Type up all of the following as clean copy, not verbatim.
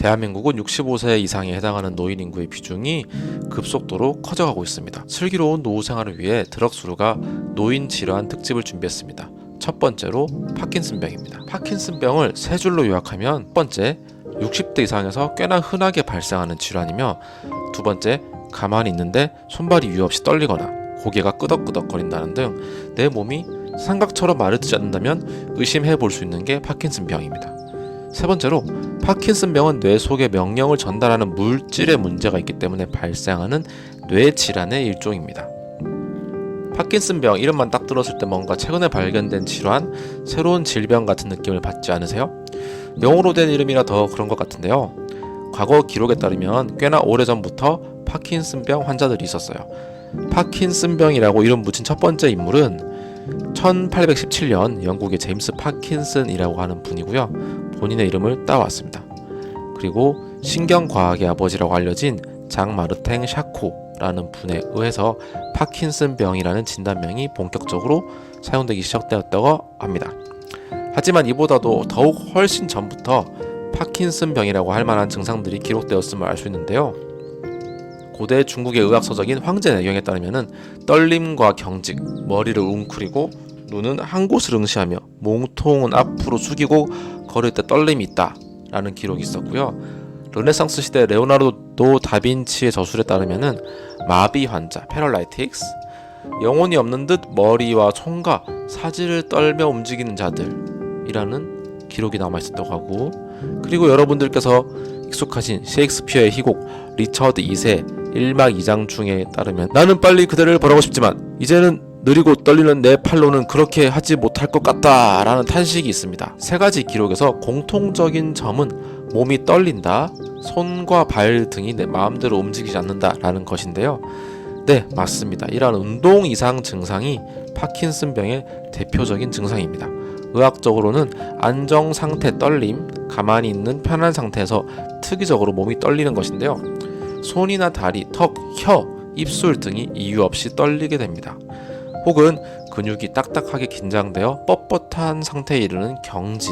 대한민국은 65세 이상에 해당하는 노인 인구의 비중이 급속도로 커져가고 있습니다. 슬기로운 노후 생활을 위해 드럭스루가 노인 질환 특집을 준비했습니다. 첫 번째로 파킨슨병입니다. 파킨슨병을 세 줄로 요약하면 첫 번째, 60대 이상에서 꽤나 흔하게 발생하는 질환이며, 두 번째, 가만히 있는데 손발이 이유 없이 떨리거나 고개가 끄덕끄덕거린다는 등 내 몸이 삼각처럼 마르지 않는다면 의심해 볼 수 있는 게 파킨슨병입니다. 세 번째로, 파킨슨병은 뇌 속에 명령을 전달하는 물질의 문제가 있기 때문에 발생하는 뇌 질환의 일종입니다. 파킨슨병 이름만 딱 들었을 때 뭔가 최근에 발견된 질환, 새로운 질병 같은 느낌을 받지 않으세요? 영어로 된 이름이라 더 그런 것 같은데요. 과거 기록에 따르면 꽤나 오래전부터 파킨슨병 환자들이 있었어요. 파킨슨병이라고 이름 붙인 첫 번째 인물은 1817년 영국의 제임스 파킨슨이라고 하는 분이고요. 본인의 이름을 따왔습니다. 그리고 신경과학의 아버지라고 알려진 장 마르탱 샤코라는 분에 의해서 파킨슨병이라는 진단명이 본격적으로 사용되기 시작되었다고 합니다. 하지만 이보다도 더욱 훨씬 전부터 파킨슨병이라고 할 만한 증상들이 기록되었음을 알 수 있는데요. 고대 중국의 의학서적인 황제내경에 따르면 떨림과 경직, 머리를 웅크리고 눈은 한 곳을 응시하며 몸통은 앞으로 숙이고 걸을 때 떨림이 있다 라는 기록이 있었고요. 르네상스 시대 레오나르도 다빈치의 저술에 따르면 마비 환자, 패럴라이틱스, 영혼이 없는 듯 머리와 손과 사지를 떨며 움직이는 자들이라는 기록이 남아있었다고 하고, 그리고 여러분들께서 익숙하신 셰익스피어의 희곡 리처드 2세 1막 2장 중에 따르면 나는 빨리 그대를 벌하고 싶지만 이제는 느리고 떨리는 내 팔로는 그렇게 하지 못할 것 같다 라는 탄식이 있습니다. 세 가지 기록에서 공통적인 점은 몸이 떨린다, 손과 발 등이 내 마음대로 움직이지 않는다 라는 것인데요. 네, 맞습니다. 이러한 운동 이상 증상이 파킨슨병의 대표적인 증상입니다. 의학적으로는 안정 상태 떨림, 가만히 있는 편한 상태에서 특이적으로 몸이 떨리는 것인데요. 손이나 다리, 턱, 혀, 입술 등이 이유 없이 떨리게 됩니다. 혹은 근육이 딱딱하게 긴장되어 뻣뻣한 상태에 이르는 경직,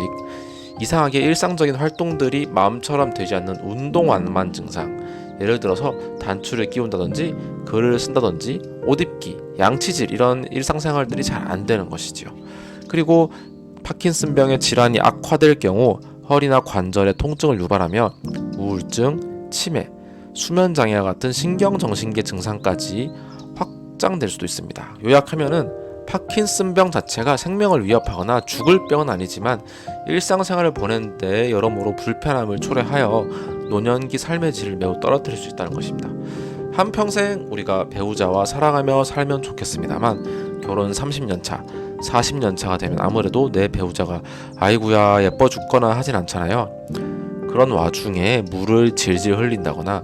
이상하게 일상적인 활동들이 마음처럼 되지 않는 운동완만 증상, 예를 들어서 단추를 끼운다든지 글을 쓴다든지 옷 입기, 양치질 이런 일상생활들이 잘 안 되는 것이지요. 그리고 파킨슨병의 질환이 악화될 경우 허리나 관절의 통증을 유발하며 우울증, 치매, 수면장애와 같은 신경정신계 증상까지 확장될 수도 있습니다. 요약하면은 파킨슨병 자체가 생명을 위협하거나 죽을 병은 아니지만 일상생활을 보내는데 여러모로 불편함을 초래하여 노년기 삶의 질을 매우 떨어뜨릴 수 있다는 것입니다. 한평생 우리가 배우자와 사랑하며 살면 좋겠습니다만 결혼 30년 차, 40년 차가 되면 아무래도 내 배우자가 아이구야 예뻐 죽거나 하진 않잖아요. 그런 와중에 물을 질질 흘린다거나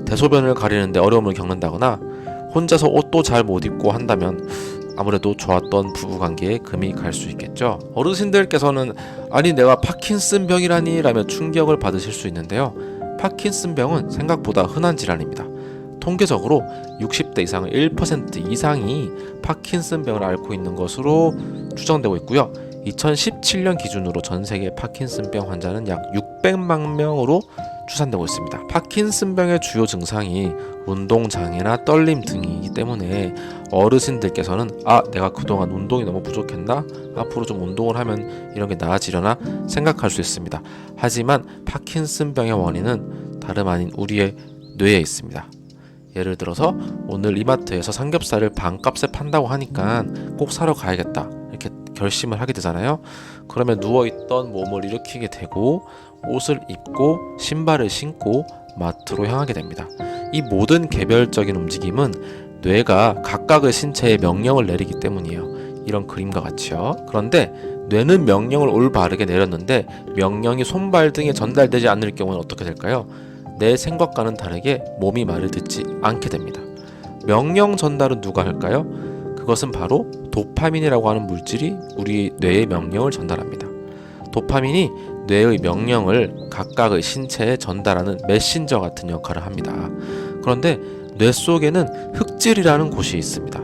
대소변을 가리는데 어려움을 겪는다거나 혼자서 옷도 잘 못 입고 한다면 아무래도 좋았던 부부관계에 금이 갈 수 있겠죠. 어르신들께서는 아니 내가 파킨슨병이라니 라며 충격을 받으실 수 있는데요. 파킨슨병은 생각보다 흔한 질환입니다. 통계적으로 60대 이상의 1% 이상이 파킨슨병을 앓고 있는 것으로 추정되고 있고요. 2017년 기준으로 전 세계 파킨슨병 환자는 약 600만 명으로 추산되고 있습니다. 파킨슨병의 주요 증상이 운동장애나 떨림 등이기 때문에 어르신들께서는 내가 그동안 운동이 너무 부족했나? 앞으로 좀 운동을 하면 이런 게 나아지려나? 생각할 수 있습니다. 하지만 파킨슨병의 원인은 다름 아닌 우리의 뇌에 있습니다. 예를 들어서 오늘 이마트에서 삼겹살을 반값에 판다고 하니까 꼭 사러 가야겠다 이렇게 결심을 하게 되잖아요. 그러면 누워있던 몸을 일으키게 되고 옷을 입고 신발을 신고 마트로 향하게 됩니다. 이 모든 개별적인 움직임은 뇌가 각각의 신체에 명령을 내리기 때문이에요. 이런 그림과 같이요. 그런데 뇌는 명령을 올바르게 내렸는데 명령이 손발 등에 전달되지 않을 경우는 어떻게 될까요? 내 생각과는 다르게 몸이 말을 듣지 않게 됩니다. 명령 전달은 누가 할까요? 그것은 바로 도파민이라고 하는 물질이 우리 뇌의 명령을 전달합니다. 도파민이 뇌의 명령을 각각의 신체에 전달하는 메신저 같은 역할을 합니다. 그런데 뇌 속에는 흑질이라는 곳이 있습니다.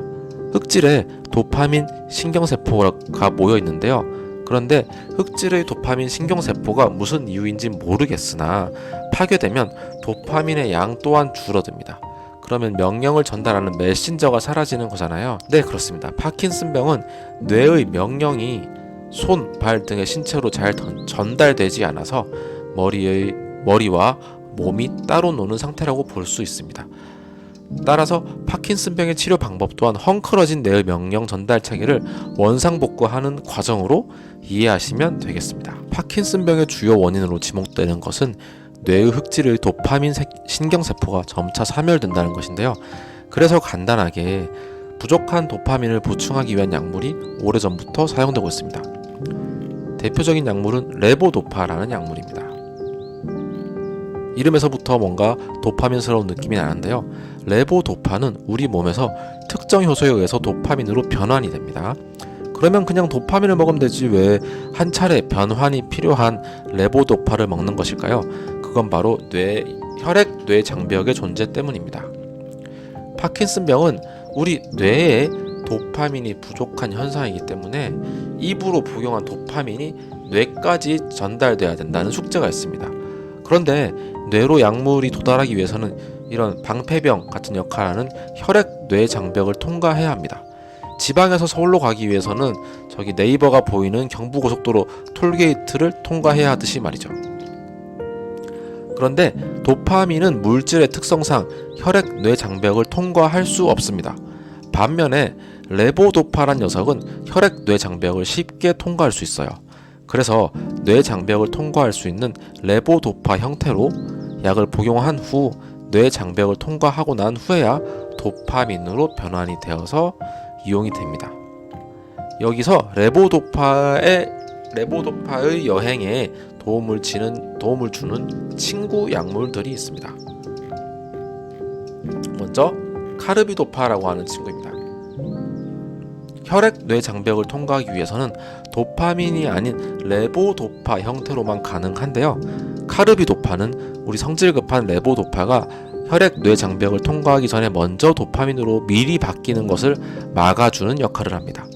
흑질에 도파민 신경세포가 모여 있는데요. 그런데 흑질의 도파민 신경세포가 무슨 이유인지 모르겠으나 파괴되면 도파민의 양 또한 줄어듭니다. 그러면 명령을 전달하는 메신저가 사라지는 거잖아요. 네, 그렇습니다. 파킨슨병은 뇌의 명령이 손, 발 등의 신체로 잘 전달되지 않아서 머리와 몸이 따로 노는 상태라고 볼 수 있습니다. 따라서 파킨슨병의 치료 방법 또한 헝클어진 뇌의 명령 전달 체계를 원상복구하는 과정으로 이해하시면 되겠습니다. 파킨슨병의 주요 원인으로 지목되는 것은 뇌의 흑질의 도파민 신경세포가 점차 사멸된다는 것인데요. 그래서 간단하게 부족한 도파민을 보충하기 위한 약물이 오래전부터 사용되고 있습니다. 대표적인 약물은 레보도파라는 약물입니다. 이름에서부터 뭔가 도파민스러운 느낌이 나는데요. 레보도파는 우리 몸에서 특정 효소에 의해서 도파민으로 변환이 됩니다. 그러면 그냥 도파민을 먹으면 되지 왜 한 차례 변환이 필요한 레보도파를 먹는 것일까요? 그건 바로 혈액 뇌 장벽의 존재 때문입니다. 파킨슨병은 우리 뇌에 도파민이 부족한 현상이기 때문에 입으로 복용한 도파민이 뇌까지 전달돼야 된다는 숙제가 있습니다. 그런데 뇌로 약물이 도달하기 위해서는 이런 방패병 같은 역할을 하는 혈액 뇌 장벽을 통과해야 합니다. 지방에서 서울로 가기 위해서는 저기 네이버가 보이는 경부고속도로 톨게이트를 통과해야 하듯이 말이죠. 그런데 도파민은 물질의 특성상 혈액 뇌 장벽을 통과할 수 없습니다. 반면에 레보도파란 녀석은 혈액 뇌 장벽을 쉽게 통과할 수 있어요. 그래서 뇌 장벽을 통과할 수 있는 레보도파 형태로 약을 복용한 후 뇌 장벽을 통과하고 난 후에야 도파민으로 변환이 되어서 이용이 됩니다. 여기서 레보도파의 여행에 도움을 주는 친구 약물들이 있습니다. 먼저 카르비도파라고 하는 친구입니다. 혈액 뇌 장벽을 통과하기 위해서는 도파민이 아닌 레보도파 형태로만 가능한데요. 카르비도파는 우리 성질 급한 레보도파가 혈액 뇌 장벽을 통과하기 전에 먼저 도파민으로 미리 바뀌는 것을 막아주는 역할을 합니다.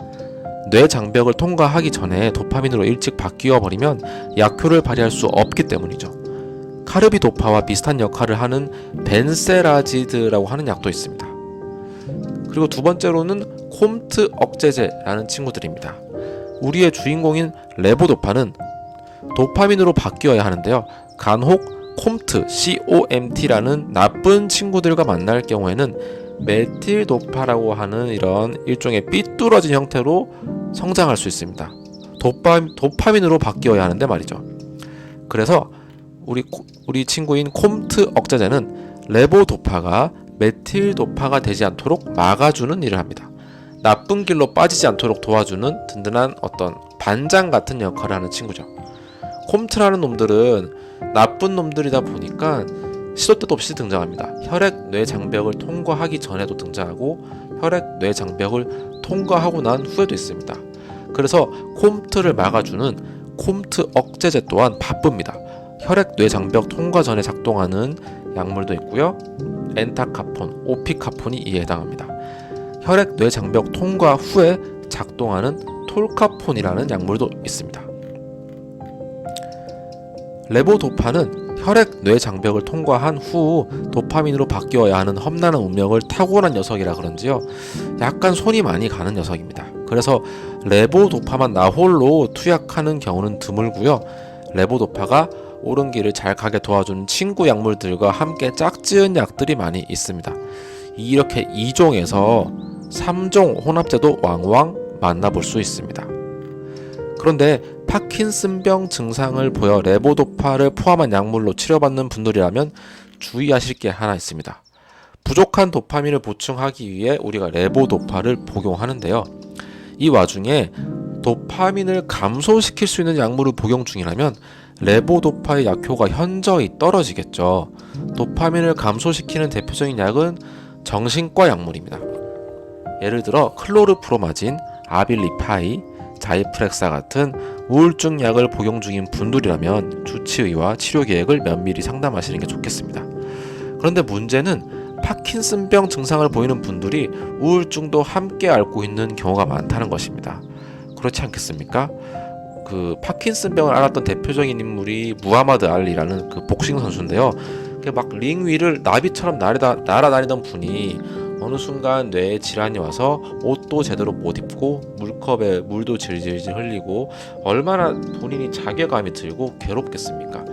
뇌 장벽을 통과하기 전에 도파민으로 일찍 바뀌어 버리면 약효를 발휘할 수 없기 때문이죠. 카르비도파와 비슷한 역할을 하는 벤세라지드라고 하는 약도 있습니다. 그리고 두 번째로는 콤트 억제제라는 친구들입니다. 우리의 주인공인 레보도파는 도파민으로 바뀌어야 하는데요. 간혹 콤트, COMT라는 나쁜 친구들과 만날 경우에는 메틸도파라고 하는 이런 일종의 삐뚤어진 형태로 성장할 수 있습니다. 도파민으로 바뀌어야 하는데 말이죠. 그래서 우리 친구인 콤트 억제제는 레보도파가 메틸도파가 되지 않도록 막아주는 일을 합니다. 나쁜 길로 빠지지 않도록 도와주는 든든한 어떤 반장 같은 역할을 하는 친구죠. 콤트라는 놈들은 나쁜 놈들이다 보니까 시도 때도 없이 등장합니다. 혈액 뇌 장벽을 통과하기 전에도 등장하고 혈액 뇌 장벽을 통과하고 난 후에도 있습니다. 그래서 콤트를 막아주는 콤트 억제제 또한 바쁩니다. 혈액 뇌 장벽 통과 전에 작동하는 약물도 있고요. 엔타카폰, 오피카폰이 이에 해당합니다. 혈액 뇌 장벽 통과 후에 작동하는 톨카폰이라는 약물도 있습니다. 레보도파는 혈액 뇌 장벽을 통과한 후 도파민으로 바뀌어야 하는 험난한 운명을 타고난 녀석이라 그런지요. 약간 손이 많이 가는 녀석입니다. 그래서 레보도파만 나홀로 투약하는 경우는 드물고요. 레보도파가 옳은 길을 잘 가게 도와주는 친구 약물들과 함께 짝지은 약들이 많이 있습니다. 이렇게 2종에서 3종 혼합제도 왕왕 만나볼 수 있습니다. 그런데 파킨슨병 증상을 보여 레보도파를 포함한 약물로 치료받는 분들이라면 주의하실 게 하나 있습니다. 부족한 도파민을 보충하기 위해 우리가 레보도파를 복용하는데요. 이 와중에 도파민을 감소시킬 수 있는 약물을 복용 중이라면 레보도파의 약효가 현저히 떨어지겠죠. 도파민을 감소시키는 대표적인 약은 정신과 약물입니다. 예를 들어 클로르프로마진, 아빌리파이, 자이프렉사 같은 우울증 약을 복용 중인 분들이라면 주치의와 치료 계획을 면밀히 상담하시는 게 좋겠습니다. 그런데 문제는 파킨슨병 증상을 보이는 분들이 우울증도 함께 앓고 있는 경우가 많다는 것입니다. 그렇지 않겠습니까? 그 파킨슨병을 앓았던 대표적인 인물이 무하마드 알리라는 그 복싱 선수인데요. 막 링 위를 나비처럼 날아다니던 분이 어느 순간 뇌에 질환이 와서 옷도 제대로 못 입고 물컵에 물도 질질질 흘리고 얼마나 본인이 자괴감이 들고 괴롭겠습니까?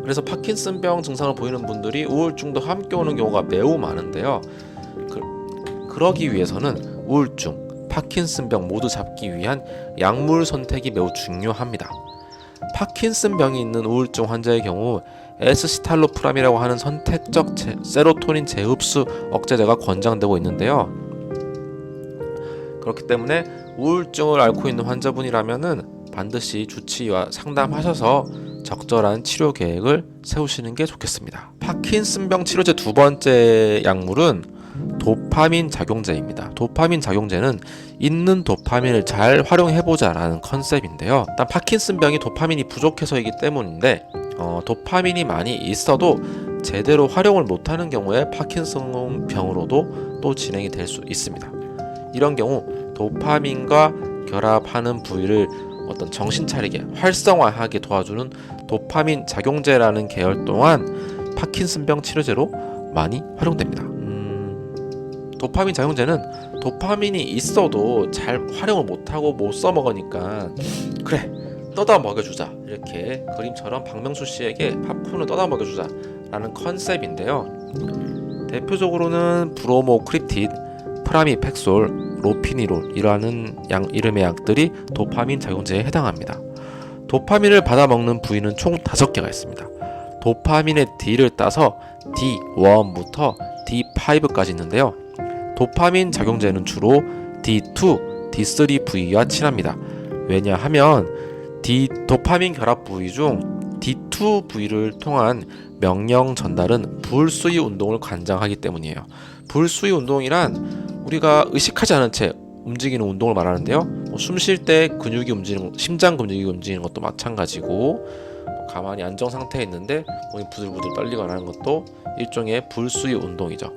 그래서 파킨슨병 증상을 보이는 분들이 우울증도 함께 오는 경우가 매우 많은데요. 그러기 위해서는 우울증, 파킨슨병 모두 잡기 위한 약물 선택이 매우 중요합니다. 파킨슨병이 있는 우울증 환자의 경우 에스시탈로프람이라고 하는 선택적 세로토닌 재흡수 억제제가 권장되고 있는데요. 그렇기 때문에 우울증을 앓고 있는 환자분이라면은 반드시 주치의와 상담하셔서 적절한 치료 계획을 세우시는 게 좋겠습니다. 파킨슨병 치료제 두 번째 약물은 도파민 작용제입니다. 도파민 작용제는 있는 도파민을 잘 활용해보자 라는 컨셉인데요. 일단 파킨슨병이 도파민이 부족해서이기 때문인데 도파민이 많이 있어도 제대로 활용을 못하는 경우에 파킨슨병으로도 또 진행이 될 수 있습니다. 이런 경우 도파민과 결합하는 부위를 어떤 정신 차리게 활성화하게 도와주는 도파민 작용제라는 계열 또한 파킨슨병 치료제로 많이 활용됩니다. 도파민 작용제는 도파민이 있어도 잘 활용을 못하고 못 써먹으니까 그래 떠다 먹여주자, 이렇게 그림처럼 박명수 씨에게 팝콘을 떠다 먹여주자 라는 컨셉인데요. 대표적으로는 브로모크립티드, 프라미팩솔, 로피니롤이라는 이름의 약들이 도파민 작용제에 해당합니다. 도파민을 받아먹는 부위는 총 5개가 있습니다. 도파민의 D를 따서 D1부터 D5까지 있는데요. 도파민 작용제는 주로 D2, D3 부위와 친합니다. 왜냐하면 도파민 결합 부위 중 D2 부위를 통한 명령 전달은 불수의 운동을 관장하기 때문이에요. 불수의 운동이란 우리가 의식하지 않은 채 움직이는 운동을 말하는데요. 숨 쉴 때 근육이 움직이는, 심장 근육이 움직이는 것도 마찬가지고, 가만히 안정 상태에 있는데 몸이 부들부들 떨리거나 하는 것도 일종의 불수의 운동이죠.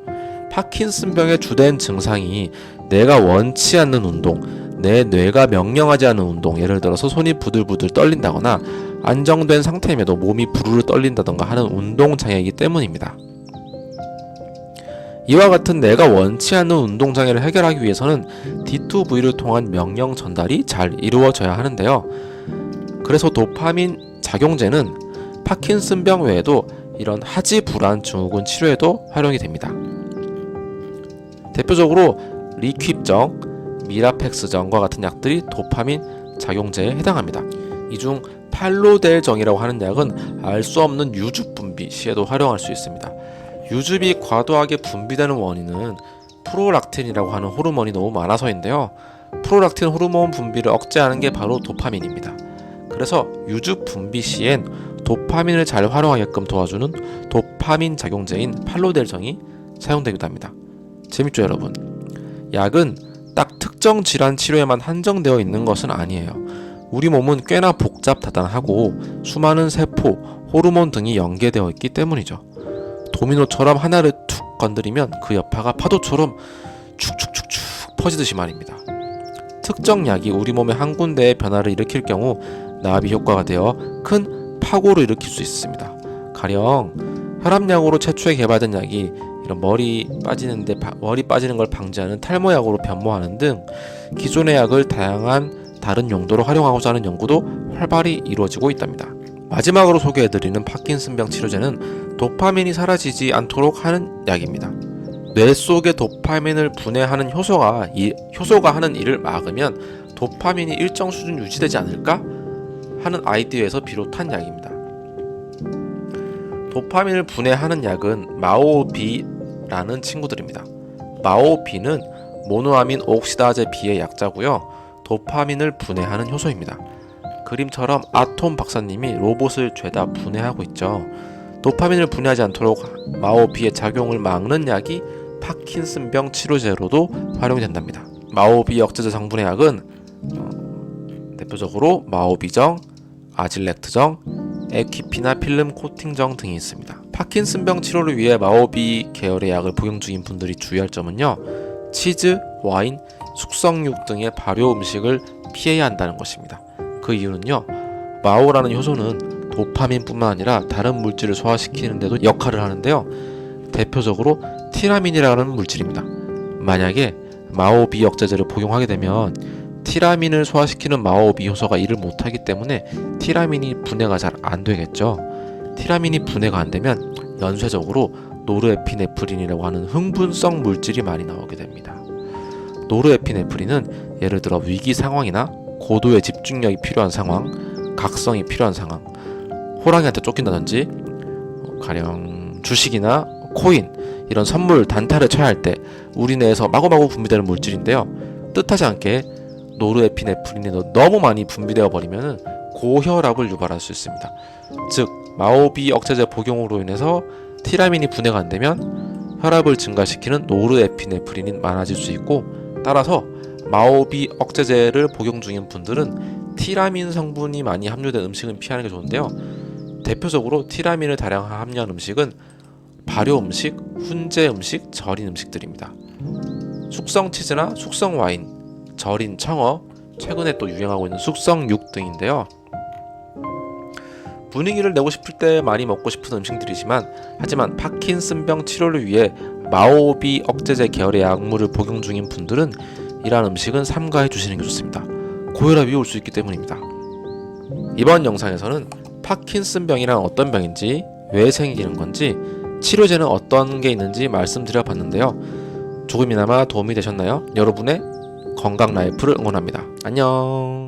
파킨슨병의 주된 증상이 내가 원치 않는 운동, 내 뇌가 명령하지 않는 운동, 예를 들어서 손이 부들부들 떨린다거나 안정된 상태임에도 몸이 부르르 떨린다던가 하는 운동 장애이기 때문입니다. 이와 같은 내가 원치 않는 운동 장애를 해결하기 위해서는 D2 부위를 통한 명령 전달이 잘 이루어져야 하는데요. 그래서 도파민 작용제는 파킨슨병 외에도 이런 하지 불안 증후군 치료에도 활용이 됩니다. 대표적으로 리퀴정, 미라펙스정과 같은 약들이 도파민 작용제에 해당합니다. 이 중 팔로델정이라고 하는 약은 알 수 없는 유즙 분비 시에도 활용할 수 있습니다. 유즙이 과도하게 분비되는 원인은 프롤락틴이라고 하는 호르몬이 너무 많아서인데요. 프롤락틴 호르몬 분비를 억제하는 게 바로 도파민입니다. 그래서 유즙 분비 시엔 도파민을 잘 활용하게끔 도와주는 도파민 작용제인 팔로델정이 사용되기도 합니다. 재밌죠, 여러분? 약은 딱 특정 질환 치료에만 한정되어 있는 것은 아니에요. 우리 몸은 꽤나 복잡다단하고 수많은 세포, 호르몬 등이 연계되어 있기 때문이죠. 도미노처럼 하나를 툭 건드리면 그 여파가 파도처럼 축축축축 퍼지듯이 말입니다. 특정 약이 우리 몸의 한 군데의 변화를 일으킬 경우 나비 효과가 되어 큰 파고를 일으킬 수 있습니다. 가령 혈압약으로 최초에 개발된 약이 이런 머리 빠지는 걸 방지하는 탈모약으로 변모하는 등 기존의 약을 다양한 다른 용도로 활용하고자 하는 연구도 활발히 이루어지고 있답니다. 마지막으로 소개해드리는 파킨슨병 치료제는 도파민이 사라지지 않도록 하는 약입니다. 뇌 속의 도파민을 분해하는 효소가 하는 일을 막으면 도파민이 일정 수준 유지되지 않을까 하는 아이디어에서 비롯한 약입니다. 도파민을 분해하는 약은 마오비라는 친구들입니다. 마오비는 모노아민 옥시다제 B의 약자고요. 도파민을 분해하는 효소입니다. 그림처럼 아톰 박사님이 로봇을 죄다 분해하고 있죠. 도파민을 분해하지 않도록 마오비의 작용을 막는 약이 파킨슨병 치료제로도 활용이 된답니다. 마오비 억제제 성분의 약은 대표적으로 마오비정, 아질렉트정, 에퀴피나 필름 코팅정 등이 있습니다. 파킨슨병 치료를 위해 마오비 계열의 약을 복용 중인 분들이 주의할 점은요, 치즈, 와인, 숙성육 등의 발효 음식을 피해야 한다는 것입니다. 그 이유는요, 마오라는 효소는 도파민뿐만 아니라 다른 물질을 소화시키는 데도 역할을 하는데요, 대표적으로 티라민이라는 물질입니다. 만약에 마오비 억제제를 복용하게 되면 티라민을 소화시키는 마오비 효소가 일을 못하기 때문에 티라민이 분해가 잘 안 되겠죠. 티라민이 분해가 안 되면 연쇄적으로 노르에피네프린이라고 하는 흥분성 물질이 많이 나오게 됩니다. 노르에피네프린은 예를 들어 위기 상황이나 고도의 집중력이 필요한 상황, 각성이 필요한 상황, 호랑이한테 쫓긴다든지 가령 주식이나 코인 이런 선물 단타를 쳐야 할 때 우리 뇌에서 마구마구 분비되는 물질인데요, 뜻하지 않게 노르에피네프린이 너무 많이 분비되어 버리면 고혈압을 유발할 수 있습니다. 즉 마오비 억제제 복용으로 인해서 티라민이 분해가 안 되면 혈압을 증가시키는 노르에피네프린이 많아질 수 있고, 따라서 마오비 억제제를 복용 중인 분들은 티라민 성분이 많이 함유된 음식은 피하는 게 좋은데요, 대표적으로 티라민을 다량 함유한 음식은 발효 음식, 훈제 음식, 절인 음식들입니다. 숙성 치즈나 숙성 와인, 절인 청어, 최근에 또 유행하고 있는 숙성육 등인데요, 분위기를 내고 싶을 때 많이 먹고 싶은 음식들이지만, 하지만 파킨슨병 치료를 위해 마오비 억제제 계열의 약물을 복용 중인 분들은 이러한 음식은 삼가해 주시는 게 좋습니다. 고혈압이 올 수 있기 때문입니다. 이번 영상에서는 파킨슨병이란 어떤 병인지, 왜 생기는 건지, 치료제는 어떤 게 있는지 말씀드려 봤는데요, 조금이나마 도움이 되셨나요? 여러분의 건강 라이프를 응원합니다. 안녕.